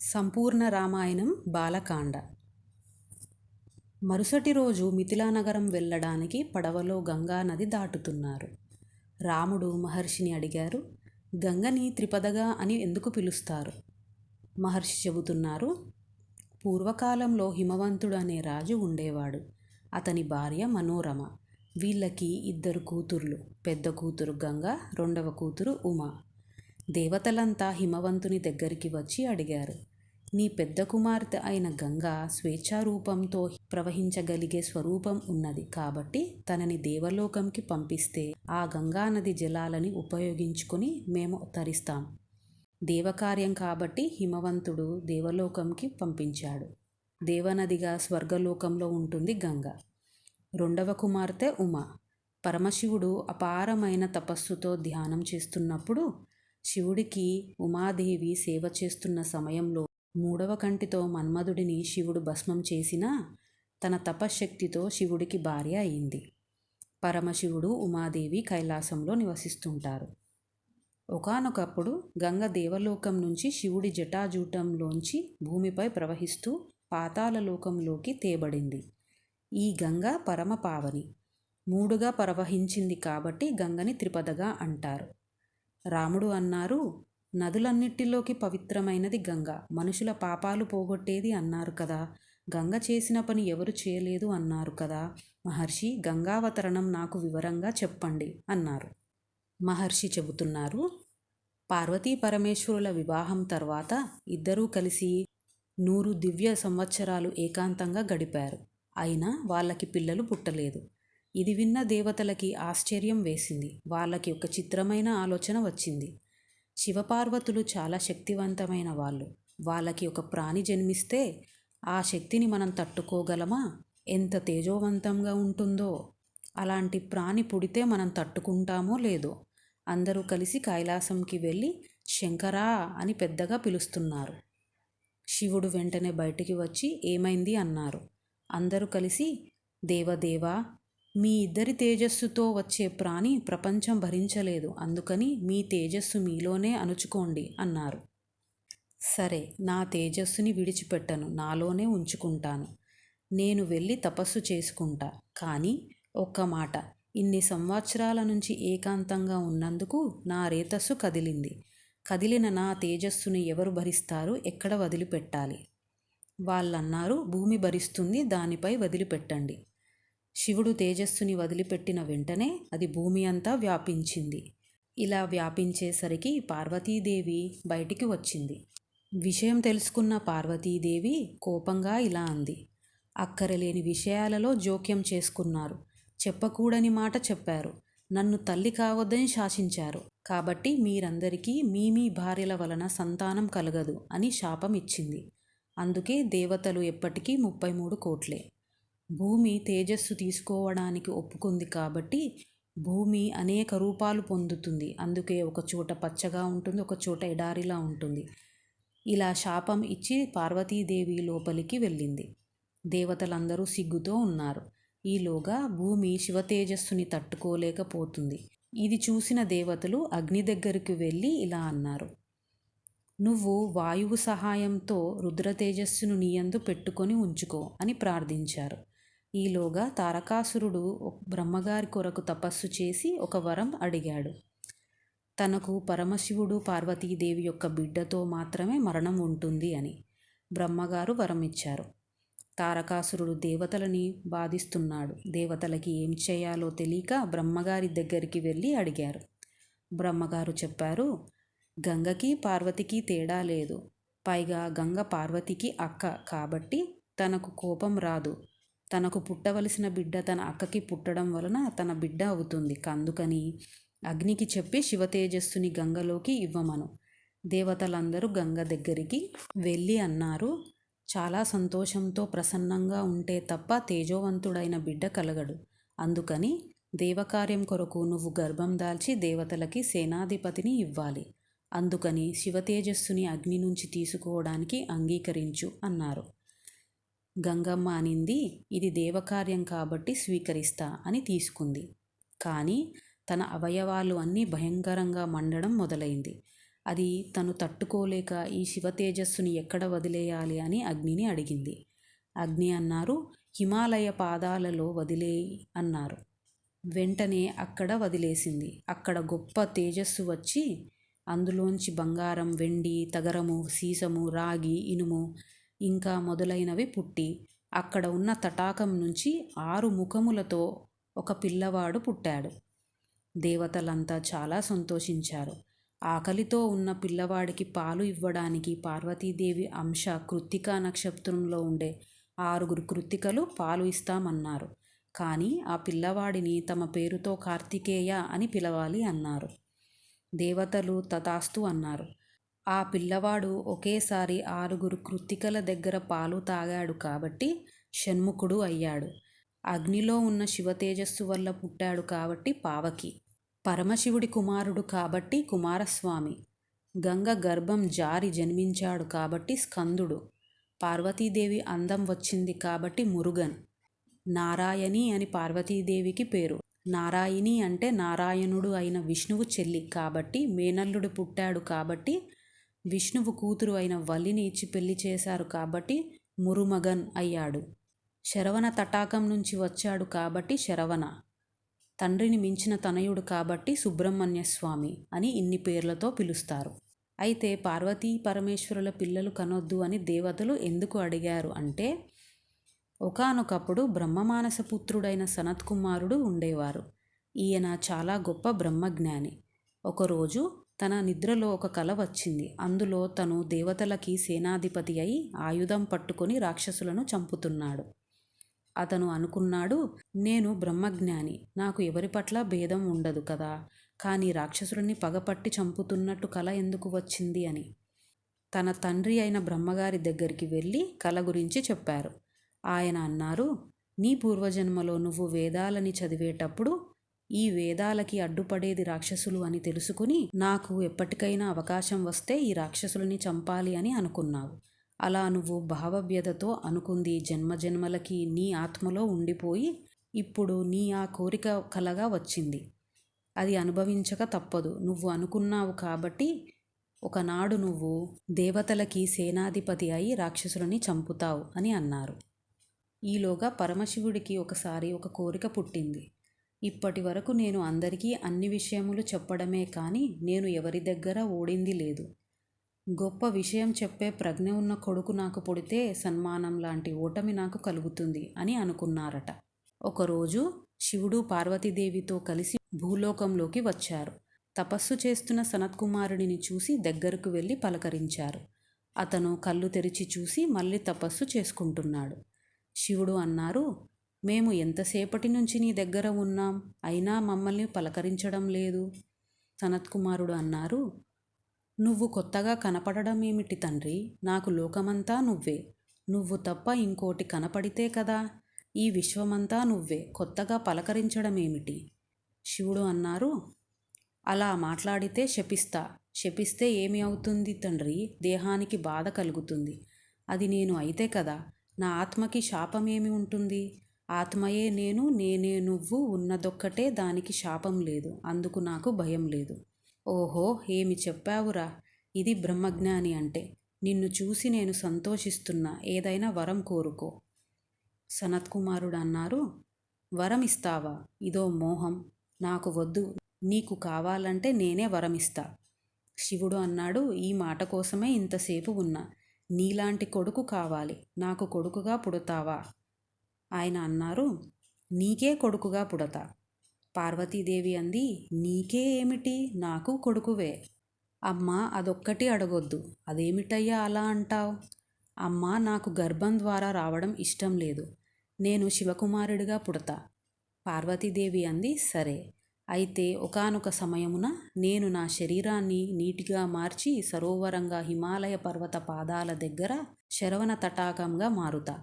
సంపూర్ణ రామాయణం బాలకాండ. మరుసటి రోజు మిథిలానగరం వెళ్ళడానికి పడవలో గంగా నది దాటుతున్నారు. రాముడు మహర్షిని అడిగారు, గంగని త్రిపదగా అని ఎందుకు పిలుస్తారు? మహర్షి చెబుతున్నారు, పూర్వకాలంలో హిమవంతుడు అనే రాజు ఉండేవాడు. అతని భార్య మనోరమ. వీళ్ళకి 2 కూతుర్లు. పెద్ద కూతురు గంగ, రెండవ కూతురు ఉమ. దేవతలంతా హిమవంతుని దగ్గరికి వచ్చి అడిగారు, నీ పెద్ద కుమార్తె అయిన గంగా స్వేచ్ఛారూపంతో ప్రవహించగలిగే స్వరూపం ఉన్నది కాబట్టి తనని దేవలోకంకి పంపిస్తే ఆ గంగానది జలాలని ఉపయోగించుకొని మేము తరిస్తాం. దేవకార్యం కాబట్టి హిమవంతుడు దేవలోకంకి పంపించాడు. దేవనదిగా స్వర్గలోకంలో ఉంటుంది గంగ. రెండవ కుమార్తె ఉమ. పరమశివుడు అపారమైన తపస్సుతో ధ్యానం చేస్తున్నప్పుడు శివుడికి ఉమాదేవి సేవ చేస్తున్న సమయంలో 3వ కంటితో మన్మధుడిని శివుడు భస్మం చేసినా తన తపశ్శక్తితో శివుడికి భార్య అయింది. పరమశివుడు ఉమాదేవి కైలాసంలో నివసిస్తుంటారు. ఒకానొకప్పుడు గంగ దేవలోకం నుంచి శివుడి జటాజూటంలోంచి భూమిపై ప్రవహిస్తూ పాతాళలోకంలోకి తేబడింది. ఈ గంగ పరమ పావని. 3గా ప్రవహించింది కాబట్టి గంగని త్రిపదగా అంటారు. రాముడు అన్నారు, నదులన్నిటిలోకి పవిత్రమైనది గంగ. మనుషుల పాపాలు పోగొట్టేది అన్నారు కదా. గంగ చేసిన పని ఎవరు చేయలేదు అన్నారు కదా. మహర్షి, గంగావతరణం నాకు వివరంగా చెప్పండి అన్నారు. మహర్షి చెబుతున్నారు, పార్వతీ పరమేశ్వరుల వివాహం తర్వాత ఇద్దరూ కలిసి 100 దివ్య సంవత్సరాలు ఏకాంతంగా గడిపారు. అయినా వాళ్ళకి పిల్లలు పుట్టలేదు. ఇది విన్న దేవతలకి ఆశ్చర్యం వేసింది. వాళ్ళకి ఒక చిత్రమైన ఆలోచన వచ్చింది. శివపార్వతులు చాలా శక్తివంతమైన వాళ్ళు. వాళ్ళకి ఒక ప్రాణి జన్మిస్తే ఆ శక్తిని మనం తట్టుకోగలమా? ఎంత తేజోవంతంగా ఉంటుందో! అలాంటి ప్రాణి పుడితే మనం తట్టుకుంటామో లేదో! అందరూ కలిసి కైలాసంకి వెళ్ళి శంకరా అని పెద్దగా పిలుస్తున్నారు. శివుడు వెంటనే బయటికి వచ్చి ఏమైంది అన్నారు. అందరూ కలిసి, దేవదేవా, మీ ఇద్దరి తేజస్సుతో వచ్చే ప్రాణి ప్రపంచం భరించలేదు. అందుకని మీ తేజస్సు మీలోనే అణుచుకోండి అన్నారు. సరే, నా తేజస్సుని విడిచిపెట్టను, నాలోనే ఉంచుకుంటాను. నేను వెళ్ళి తపస్సు చేసుకుంటా. కానీ ఒక్క మాట, ఇన్ని సంవత్సరాల నుంచి ఏకాంతంగా ఉన్నందుకు నా రేతస్సు కదిలింది. కదిలిన నా తేజస్సుని ఎవరు భరిస్తారు? ఎక్కడ వదిలిపెట్టాలి? వాళ్ళన్నారు, భూమి భరిస్తుంది, దానిపై వదిలిపెట్టండి. శివుడు తేజస్సుని వదిలిపెట్టిన వెంటనే అది భూమి అంతా వ్యాపించింది. ఇలా వ్యాపించేసరికి పార్వతీదేవి బయటికి వచ్చింది. విషయం తెలుసుకున్న పార్వతీదేవి కోపంగా ఇలా అంది, అక్కరలేని విషయాలలో జోక్యం చేసుకున్నారు. చెప్పకూడని మాట చెప్పారు. నన్ను తల్లి కావద్దని శాసించారు. కాబట్టి మీరందరికీ మీ భార్యల వలన సంతానం కలగదు అని శాపం ఇచ్చింది. అందుకే దేవతలు ఎప్పటికీ 33 కోట్లే. భూమి తేజస్సు తీసుకోవడానికి ఒప్పుకుంది కాబట్టి భూమి అనేక రూపాలు పొందుతుంది. అందుకే ఒక చోట పచ్చగా ఉంటుంది, ఒక చోట ఎడారిలా ఉంటుంది. ఇలా శాపం ఇచ్చి పార్వతీదేవి లోపలికి వెళ్ళింది. దేవతలందరూ సిగ్గుతో ఉన్నారు. ఈలోగా భూమి శివతేజస్సుని తట్టుకోలేకపోతుంది. ఇది చూసిన దేవతలు అగ్ని దగ్గరికి వెళ్ళి ఇలా అన్నారు, నువ్వు వాయువు సహాయంతో రుద్రతేజస్సును నీయందు పెట్టుకొని ఉంచుకో అని ప్రార్థించారు. ఈలోగా తారకాసురుడు బ్రహ్మగారి కొరకు తపస్సు చేసి ఒక వరం అడిగాడు. తనకు పరమశివుడు పార్వతీదేవి యొక్క బిడ్డతో మాత్రమే మరణం ఉంటుంది అని. బ్రహ్మగారు వరం ఇచ్చారు. తారకాసురుడు దేవతలని బాధిస్తున్నాడు. దేవతలకి ఏం చేయాలో తెలియక బ్రహ్మగారి దగ్గరికి వెళ్ళి అడిగారు. బ్రహ్మగారు చెప్పారు, గంగకి పార్వతికి తేడా లేదు. పైగా గంగ పార్వతికి అక్క కాబట్టి తనకు కోపం రాదు. తనకు పుట్టవలసిన బిడ్డ తన అక్కకి పుట్టడం వలన తన బిడ్డ అవుతుంది. అందుకని అగ్నికి చెప్పి శివతేజస్సుని గంగలోకి ఇవ్వమను. దేవతలందరూ గంగ దగ్గరికి వెళ్ళి అన్నారు, చాలా సంతోషంతో ప్రసన్నంగా ఉంటే తప్ప తేజోవంతుడైన బిడ్డ కలగడు. అందుకని దేవకార్యం కొరకు నువ్వు గర్భం దాల్చి దేవతలకి సేనాధిపతిని ఇవ్వాలి. అందుకని శివతేజస్సుని అగ్ని నుంచి తీసుకోవడానికి అంగీకరించు అన్నారు. గంగమ్మ అనింది, ఇది దేవకార్యం కాబట్టి స్వీకరిస్తా అని తీసుకుంది. కానీ తన అవయవాలు అన్నీ భయంకరంగా మండడం మొదలైంది. అది తను తట్టుకోలేక ఈ శివ తేజస్సుని ఎక్కడ వదిలేయాలి అని అగ్నిని అడిగింది. అగ్ని అన్నారు, హిమాలయ పాదాలలో వదిలేయి అన్నారు. వెంటనే అక్కడ వదిలేసింది. అక్కడ గొప్ప తేజస్సు వచ్చి అందులోంచి బంగారం, వెండి, తగరము, సీసము, రాగి, ఇనుము ఇంకా మొదలైనవి పుట్టి అక్కడ ఉన్న తటాకం నుంచి 6 ముఖములతో ఒక పిల్లవాడు పుట్టాడు. దేవతలంతా చాలా సంతోషించారు. ఆకలితో ఉన్న పిల్లవాడికి పాలు ఇవ్వడానికి పార్వతీదేవి అంశ కృత్తికా నక్షత్రంలో ఉండే 6 కృత్తికలు పాలు ఇస్తామన్నారు. కానీ ఆ పిల్లవాడిని తమ పేరుతో కార్తికేయ అని పిలవాలి అన్నారు. దేవతలు తథాస్తు అన్నారు. ఆ పిల్లవాడు ఒకేసారి 6 కృత్తికల దగ్గర పాలు తాగాడు కాబట్టి షణ్ముఖుడు అయ్యాడు. అగ్నిలో ఉన్న శివ తేజస్సు వల్ల పుట్టాడు కాబట్టి పావకి. పరమశివుడి కుమారుడు కాబట్టి కుమారస్వామి. గంగ గర్భం జారి జన్మించాడు కాబట్టి స్కందుడు. పార్వతీదేవి అందం వచ్చింది కాబట్టి మురుగన్. నారాయణి అని పార్వతీదేవికి పేరు. నారాయణి అంటే నారాయణుడు అయిన విష్ణువు చెల్లి కాబట్టి మేనల్లుడు పుట్టాడు కాబట్టి విష్ణువు కూతురు అయిన వల్లిని ఇచ్చి పెళ్లి చేశారు కాబట్టి మురుమగన్ అయ్యాడు. శరవణ తటాకం నుంచి వచ్చాడు కాబట్టి శరవణ. తండ్రిని మించిన తనయుడు కాబట్టి సుబ్రహ్మణ్య స్వామి అని ఇన్ని పేర్లతో పిలుస్తారు. అయితే పార్వతీ పరమేశ్వరుల పిల్లలు కనొద్దు అని దేవతలు ఎందుకు అడిగారు అంటే, ఒకానొకప్పుడు బ్రహ్మమానస పుత్రుడైన సనత్కుమారుడు ఉండేవారు. ఈయన చాలా గొప్ప బ్రహ్మజ్ఞాని. ఒకరోజు తన నిద్రలో ఒక కల వచ్చింది. అందులో తను దేవతలకి సేనాధిపతి అయి ఆయుధం పట్టుకొని రాక్షసులను చంపుతున్నాడు. అతను అనుకున్నాడు, నేను బ్రహ్మజ్ఞాని, నాకు ఎవరి పట్ల భేదం ఉండదు కదా, కానీ రాక్షసుడిని పగపట్టి చంపుతున్నట్టు కల ఎందుకు వచ్చింది అని. తన తండ్రి అయిన బ్రహ్మగారి దగ్గరికి వెళ్ళి కల గురించి చెప్పారు. ఆయన అన్నారు, నీ పూర్వజన్మలో నువ్వు వేదాలని చదివేటప్పుడు ఈ వేదాలకి అడ్డుపడేది రాక్షసులు అని తెలుసుకుని నాకు ఎప్పటికైనా అవకాశం వస్తే ఈ రాక్షసులని చంపాలి అని అనుకున్నావు. అలా నువ్వు భావవ్యధతో అనుకుంది జన్మజన్మలకి నీ ఆత్మలో ఉండిపోయి ఇప్పుడు నీ ఆ కోరిక కలగా వచ్చింది. అది అనుభవించక తప్పదు. నువ్వు అనుకున్నావు కాబట్టి ఒకనాడు నువ్వు దేవతలకి సేనాధిపతి అయి రాక్షసులని చంపుతావు అని అన్నారు. ఈలోగా పరమశివుడికి ఒకసారి ఒక కోరిక పుట్టింది. ఇప్పటి వరకు నేను అందరికీ అన్ని విషయములు చెప్పడమే కానీ నేను ఎవరి దగ్గర ఓడింది లేదు. గొప్ప విషయం చెప్పే ప్రజ్ఞ ఉన్న కొడుకు నాకు పుడితే సన్మానం లాంటి ఓటమి నాకు కలుగుతుంది అని అనుకున్నారట. ఒకరోజు శివుడు పార్వతీదేవితో కలిసి భూలోకంలోకి వచ్చారు. తపస్సు చేస్తున్న సనత్కుమారుడిని చూసి దగ్గరకు వెళ్ళి పలకరించారు. అతను కళ్ళు తెరిచి చూసి మళ్ళీ తపస్సు చేసుకుంటున్నాడు. శివుడు అన్నారు, మేము ఎంతసేపటి నుంచి నీ దగ్గర ఉన్నాం, అయినా మమ్మల్ని పలకరించడం లేదు. సనత్కుమారుడు అన్నారు, నువ్వు కొత్తగా కనపడడం ఏమిటి తండ్రి, నాకు లోకమంతా నువ్వే. నువ్వు తప్ప ఇంకోటి కనపడితే కదా ఈ విశ్వమంతా నువ్వే, కొత్తగా పలకరించడం ఏమిటి? శివుడు అన్నారు, అలా మాట్లాడితే శపిస్తే ఏమి అవుతుంది తండ్రి, దేహానికి బాధ కలుగుతుంది. అది నేను అయితే కదా, నా ఆత్మకి శాపమేమి ఉంటుంది? ఆత్మయే నేను, నేనే నువ్వు, ఉన్నదొక్కటే, దానికి శాపం లేదు, అందుకు నాకు భయం లేదు. ఓహో, ఏమి చెప్పావురా, ఇది బ్రహ్మజ్ఞాని అంటే. నిన్ను చూసి నేను సంతోషిస్తున్నా, ఏదైనా వరం కోరుకో. సనత్కుమారుడు అన్నారు, వరం ఇస్తావా? ఇదో మోహం, నాకు వద్దు, నీకు కావాలంటే నేనే వరమిస్తా. శివుడు అన్నాడు, ఈ మాట కోసమే ఇంతసేపు ఉన్నా. నీలాంటి కొడుకు కావాలి, నాకు కొడుకుగా పుడతావా? ఆయన అన్నారు, నీకే కొడుకుగా పుడతా. పార్వతీదేవి అంది, నీకే ఏమిటి, నాకు కొడుకువే. అమ్మా, అదొక్కటి అడగొద్దు. అదేమిటయ్యా అలా అంటావు? అమ్మా, నాకు గర్భం ద్వారా రావడం ఇష్టం లేదు, నేను శివకుమారుడిగా పుడతా. పార్వతీదేవి అంది, సరే, అయితే ఒకానొక సమయమున నేను నా శరీరాన్ని నీటిగా మార్చి సరోవరంగా హిమాలయ పర్వత పాదాల దగ్గర శరవణ తటాకంగా మారుతా.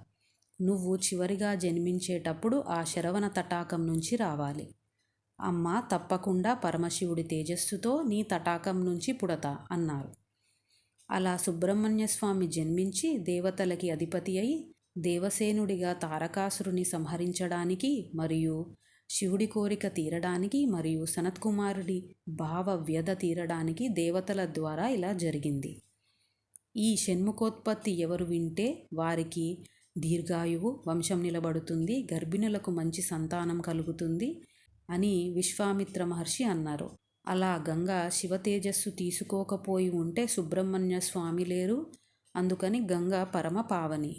నువ్వు చివరిగా జన్మించేటప్పుడు ఆ శరవణ తటాకం నుంచి రావాలి. అమ్మా, తప్పకుండా పరమశివుడి తేజస్సుతో నీ తటాకం నుంచి పుడతా అన్నారు. అలా సుబ్రహ్మణ్య స్వామి జన్మించి దేవతలకి అధిపతి అయి దేవసేనుడిగా తారకాసురుని సంహరించడానికి మరియు శివుడి కోరిక తీరడానికి మరియు సనత్కుమారుడి భావ వ్యధ తీరడానికి దేవతల ద్వారా ఇలా జరిగింది. ఈ షణ్ముఖోత్పత్తి ఎవరు వింటే వారికి దీర్ఘాయువు, వంశం నిలబడుతుంది, గర్భిణులకు మంచి సంతానం కలుగుతుంది అని విశ్వామిత్ర మహర్షి అన్నారు. అలా గంగ శివ తేజస్సు తీసుకోకపోయి ఉంటే సుబ్రహ్మణ్య స్వామి లేరు. అందుకని గంగ పరమ పావని.